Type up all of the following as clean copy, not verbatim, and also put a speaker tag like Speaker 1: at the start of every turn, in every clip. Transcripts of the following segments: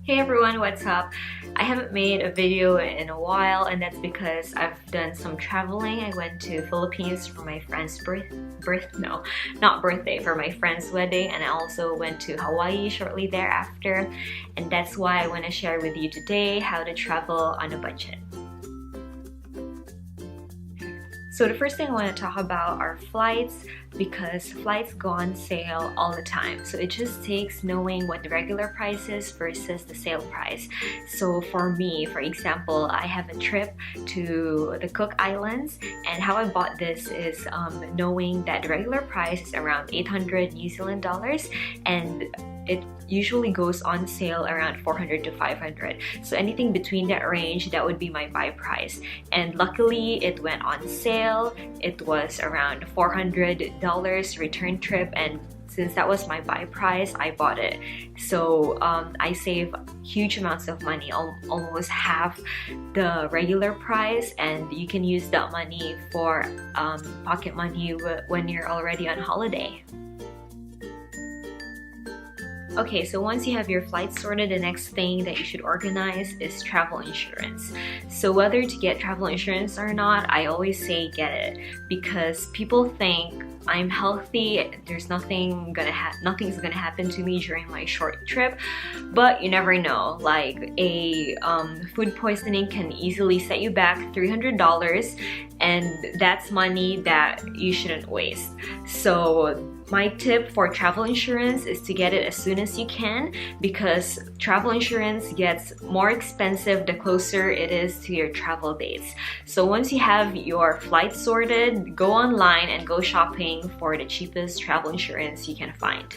Speaker 1: Hey everyone, what's up? I haven't made a video in a while, and that's because I've done some traveling. I went to Philippines for my friend's for my friend's wedding, and I also went to Hawaii shortly thereafter. And that's why I want to share with you today how to travel on a budget. So the first thing I want to talk about are flights, because flights go on sale all the time. So it just takes knowing what the regular price is versus the sale price. So for me, for example, I have a trip to the Cook Islands, and how I bought this is knowing that the regular price is around 800 New Zealand dollars, and it usually goes on sale around 400 to 500. So anything between that range, that would be my buy price. And luckily, it went on sale. It was around $400 return trip, and since that was my buy price, I bought it. So I save huge amounts of money, almost half the regular price, and you can use that money for pocket money when you're already on holiday. Okay, so once you have your flights sorted, the next thing that you should organize is travel insurance. So whether to get travel insurance or not, I always say get it, because people think I'm healthy, there's nothing's gonna happen to me during my short trip, but you never know. Like a food poisoning can easily set you back $300, and that's money that you shouldn't waste. So my tip for travel insurance is to get it as soon as you can, because travel insurance gets more expensive the closer it is to your travel dates. So once you have your flights sorted, go online and go shopping for the cheapest travel insurance you can find.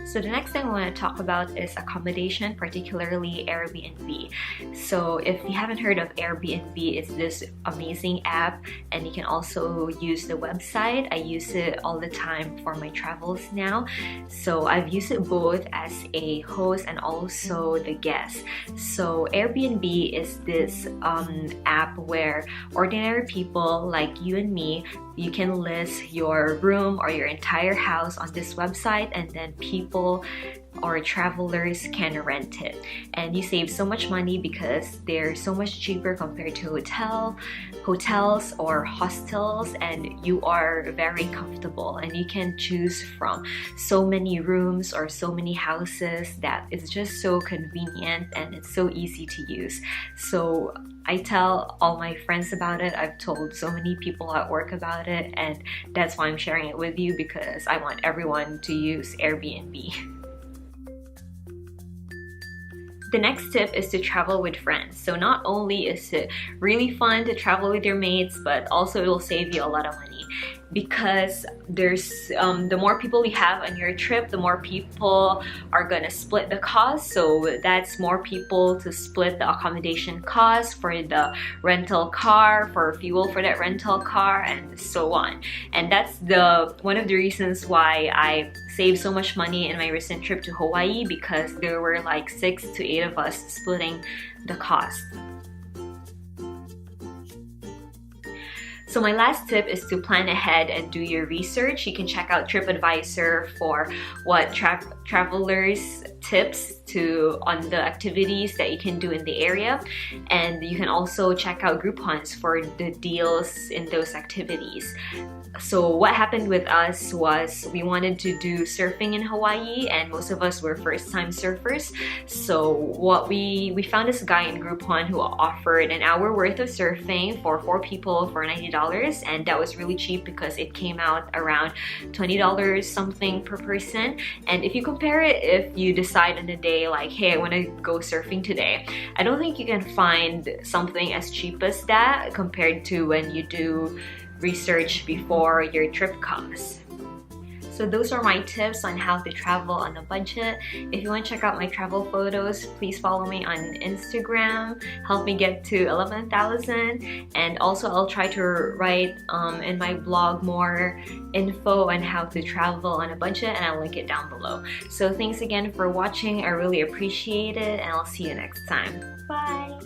Speaker 1: So the next thing I want to talk about is accommodation, particularly Airbnb. So if you haven't heard of Airbnb, it's this amazing app, and you can also use the website. I use it all the time for my travels now. So I've used it both as a host and also the guest. So Airbnb is this app where ordinary people like you and me, you can list your room or your entire house on this website, and then people or travelers can rent it. And you save so much money because they're so much cheaper compared to hotels or hostels, and you are very comfortable, and you can choose from so many rooms or so many houses that it's just so convenient and it's so easy to use. So I tell all my friends about it. I've told so many people at work about it, and that's why I'm sharing it with you, because I want everyone to use Airbnb. The next tip is to travel with friends. So not only is it really fun to travel with your mates, but also it will save you a lot of money, because there's the more people you have on your trip, the more people are gonna split the cost. So that's more people to split the accommodation cost for the rental car, for fuel for that rental car, and so on. And that's one of the reasons why I saved so much money in my recent trip to Hawaii, because there were like 6 to 8 of us splitting the cost. So my last tip is to plan ahead and do your research. You can check out TripAdvisor for what travelers tips on the activities that you can do in the area, and you can also check out Groupons for the deals in those activities. So what happened with us was we wanted to do surfing in Hawaii, and most of us were first-time surfers. So what we found this guy in Groupon who offered an hour worth of surfing for 4 people for $90, and that was really cheap because it came out around $20 something per person. And if you compare it, if you decide on the day like, hey, I want to go surfing today, I don't think you can find something as cheap as that compared to when you do research before your trip comes. So those are my tips on how to travel on a budget. If you want to check out my travel photos, please follow me on Instagram. Help me get to 11,000. And also I'll try to write in my blog more info on how to travel on a budget, and I'll link it down below. So thanks again for watching. I really appreciate it, and I'll see you next time. Bye!